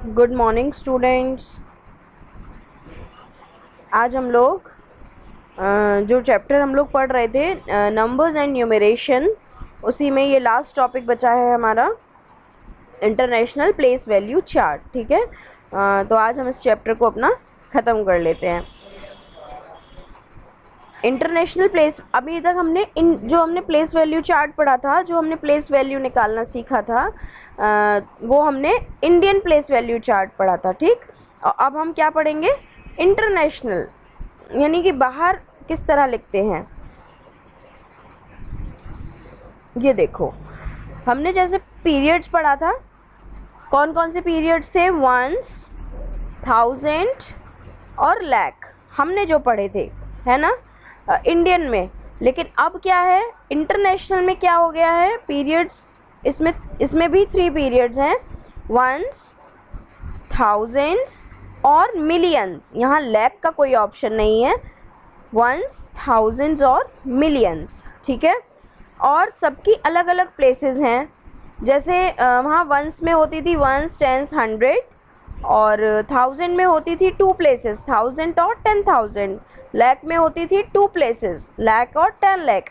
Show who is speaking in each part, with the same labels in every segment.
Speaker 1: Good morning students. आज हम लोग जो चैप्टर हम लोग पढ़ रहे थे नंबर्स एंड न्यूमरेशन, उसी में ये लास्ट टॉपिक बचा है हमारा इंटरनेशनल प्लेस वैल्यू चार्ट। ठीक है, तो आज हम इस चैप्टर को अपना ख़त्म कर लेते हैं। इंटरनेशनल प्लेस, अभी तक हमने जो हमने प्लेस वैल्यू चार्ट पढ़ा था, जो हमने प्लेस वैल्यू निकालना सीखा था, वो हमने इंडियन प्लेस वैल्यू चार्ट पढ़ा था। ठीक, और अब हम क्या पढ़ेंगे? इंटरनेशनल, यानी कि बाहर किस तरह लिखते हैं। ये देखो, हमने जैसे पीरियड्स पढ़ा था, कौन कौन से पीरियड्स थे? वंस, थाउजेंड और लैख, हमने जो पढ़े थे, है ना, इंडियन में। लेकिन अब क्या है, इंटरनेशनल में क्या हो गया है? पीरियड्स इसमें भी 3 पीरियड्स हैं, वंस, थाउजेंड्स और मिलियंस। यहाँ लैख का कोई ऑप्शन नहीं है, वंस, थाउजेंड्स और मिलियंस। ठीक है, और सबकी अलग अलग प्लेसेस हैं। जैसे वहाँ वंस में होती थी वंस, टेंस, 100, और थाउजेंड में होती थी 2 प्लेसेस, 1000 और 10,000। लैख में होती थी 2 प्लेसेस, लैख और 10 लैख।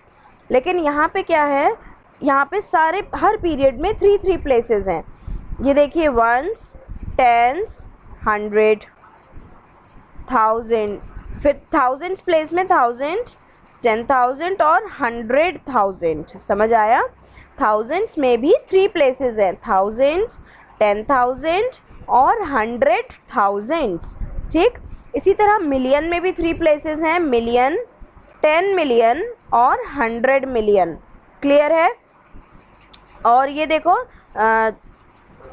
Speaker 1: लेकिन यहाँ पे क्या है, यहाँ पे सारे हर पीरियड में 3 प्लेसेस हैं। ये देखिए, वंस, टेंस, 100, 1000, फिर थाउजेंड्स प्लेस में 1000, 10,000 और 100,000। समझ आया? थाउजेंड्स में भी 3 प्लेसेस हैं, थाउजेंड्स, 10,000 और 100,000। ठीक, इसी तरह मिलियन में भी 3 प्लेसेस हैं, मिलियन, 10 मिलियन और 100 मिलियन। क्लियर है? और ये देखो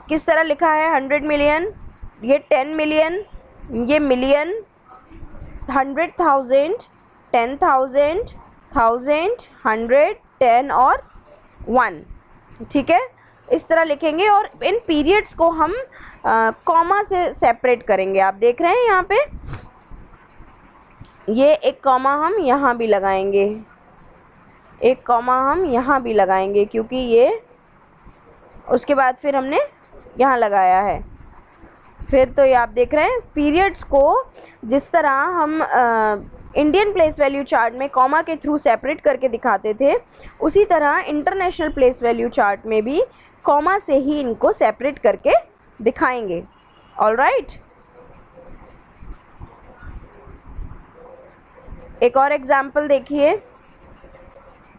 Speaker 1: किस तरह लिखा है, 100 मिलियन, ये 10 मिलियन, ये मिलियन, 100,000, 10,000, 1000, 100, 10 और 1। ठीक है, इस तरह लिखेंगे। और इन पीरियड्स को हम कॉमा से सेपरेट करेंगे। आप देख रहे हैं यहाँ पे, ये एक कॉमा हम यहाँ भी लगाएंगे, एक कॉमा हम यहाँ भी लगाएंगे, क्योंकि ये उसके बाद फिर हमने यहाँ लगाया है। फिर तो ये आप देख रहे हैं, पीरियड्स को जिस तरह हम इंडियन प्लेस वैल्यू चार्ट में कॉमा के थ्रू सेपरेट करके दिखाते थे, उसी तरह इंटरनेशनल प्लेस वैल्यू चार्ट में भी कॉमा से ही इनको सेपरेट करके दिखाएंगे। ऑल राइट, एक और एग्जाम्पल देखिए।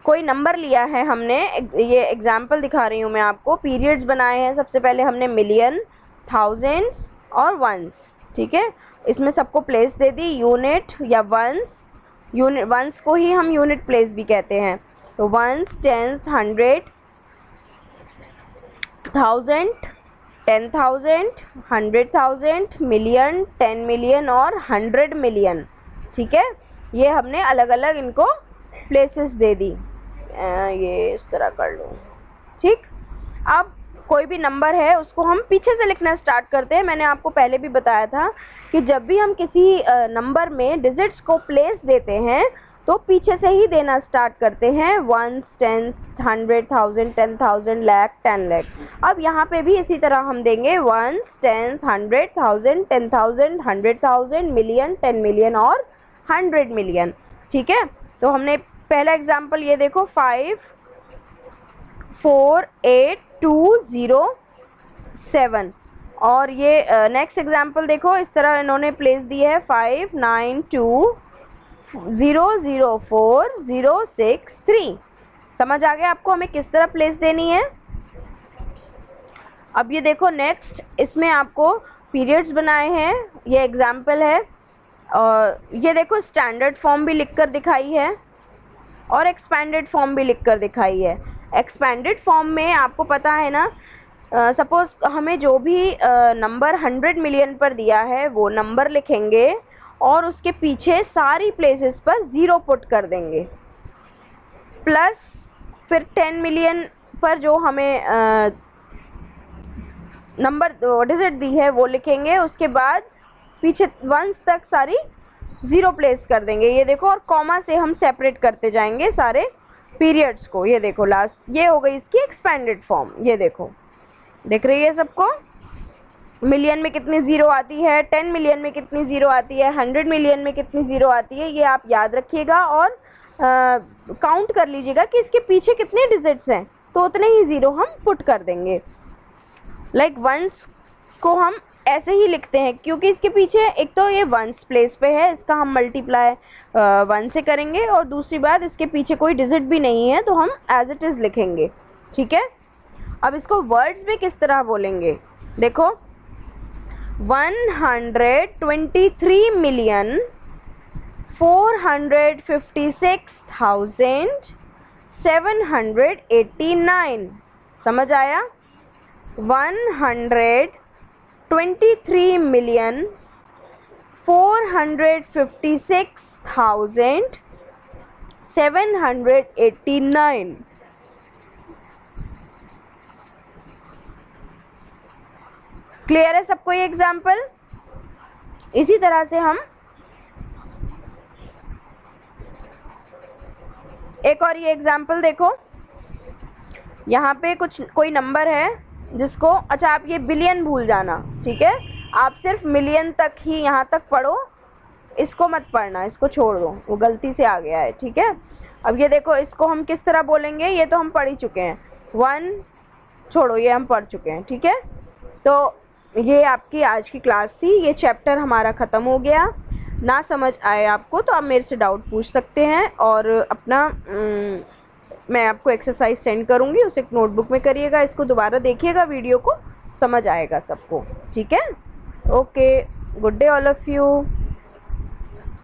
Speaker 1: कोई नंबर लिया है हमने, ये एग्जाम्पल दिखा रही हूँ मैं आपको। पीरियड्स बनाए हैं, सबसे पहले हमने मिलियन, थाउजेंड्स और वंस। ठीक है, इसमें सबको प्लेस दे दी, यूनिट या वंस। वंस को ही हम यूनिट प्लेस भी कहते हैं। तो वंस, टेंस, 100, 1000, 10,000, 100,000, मिलियन, 10 मिलियन और 100 मिलियन। ठीक है, ये हमने अलग अलग इनको प्लेसेस दे दी। ये इस तरह कर लूँ। ठीक, अब कोई भी नंबर है उसको हम पीछे से लिखना स्टार्ट करते हैं। मैंने आपको पहले भी बताया था कि जब भी हम किसी नंबर में डिजिट्स को प्लेस देते हैं तो पीछे से ही देना स्टार्ट करते हैं, वंस, टेंस, 100,000, 10,000, लैख, 10 लैख। अब यहाँ पे भी इसी तरह हम देंगे वंस, टेंस, 100,000, 10,000, 100,000, मिलियन, 10 मिलियन और 100 मिलियन। ठीक है, तो हमने पहला एग्जाम्पल ये देखो, 5, 4, 8, 2, 0, 7। और ये नेक्स्ट एग्जाम्पल देखो, इस तरह इन्होंने प्लेस दी है, 5, 9, 2, 0, 0, 4, 0, 6, 3। समझ आ गया आपको हमें किस तरह प्लेस देनी है? अब ये देखो नेक्स्ट, इसमें आपको पीरियड्स बनाए हैं, ये एग्जाम्पल है। और ये देखो स्टैंडर्ड फॉर्म भी लिखकर दिखाई है और एक्सपेंडेड फॉर्म भी लिखकर दिखाई है। एक्सपेंडेड फॉर्म में आपको पता है ना, सपोज़ हमें जो भी नंबर 100 मिलियन पर दिया है वो नंबर लिखेंगे और उसके पीछे सारी प्लेसेस पर 0 पुट कर देंगे, प्लस फिर 10 मिलियन पर जो हमें नंबर डिजिट दी है वो लिखेंगे, उसके बाद पीछे वंस तक सारी 0 प्लेस कर देंगे। ये देखो, और कॉमा से हम सेपरेट करते जाएंगे सारे पीरियड्स को। ये देखो लास्ट, ये हो गई इसकी एक्सपेंडेड फॉर्म। ये देखो, दिख रही है सबको? मिलियन में कितनी ज़ीरो आती है, 10 मिलियन में कितनी ज़ीरो आती है, 100 मिलियन में कितनी ज़ीरो आती है, ये आप याद रखिएगा और काउंट कर लीजिएगा कि इसके पीछे कितने डिजिट्स हैं, तो उतने ही ज़ीरो हम पुट कर देंगे। लाइक वंस को हम ऐसे ही लिखते हैं क्योंकि इसके पीछे एक तो ये वंस प्लेस पे है, इसका हम मल्टीप्लाई 1 से करेंगे, और दूसरी बात इसके पीछे कोई डिजिट भी नहीं है तो हम एज इट इज़ लिखेंगे। ठीक है, अब इसको वर्ड्स में किस तरह बोलेंगे, देखो 123,456,789, समझ आया? 123,456,789। क्लियर है सबको ये एग्जाम्पल? इसी तरह से हम एक और ये एग्जाम्पल देखो, यहाँ पे कोई नंबर है जिसको, अच्छा आप ये बिलियन भूल जाना, ठीक है, आप सिर्फ मिलियन तक ही यहाँ तक पढ़ो, इसको मत पढ़ना, इसको छोड़ दो, वो गलती से आ गया है। ठीक है, अब ये देखो इसको हम किस तरह बोलेंगे, ये तो हम पढ़ ही चुके हैं, 1 छोड़ो, ये हम पढ़ चुके हैं। ठीक है, तो ये आपकी आज की क्लास थी, ये चैप्टर हमारा ख़त्म हो गया। ना समझ आए आपको तो आप मेरे से डाउट पूछ सकते हैं, और अपना मैं आपको एक्सरसाइज सेंड करूँगी, उसे एक नोटबुक में करिएगा, इसको दोबारा देखिएगा, वीडियो को, समझ आएगा सबको। ठीक है, okay, good day all of you.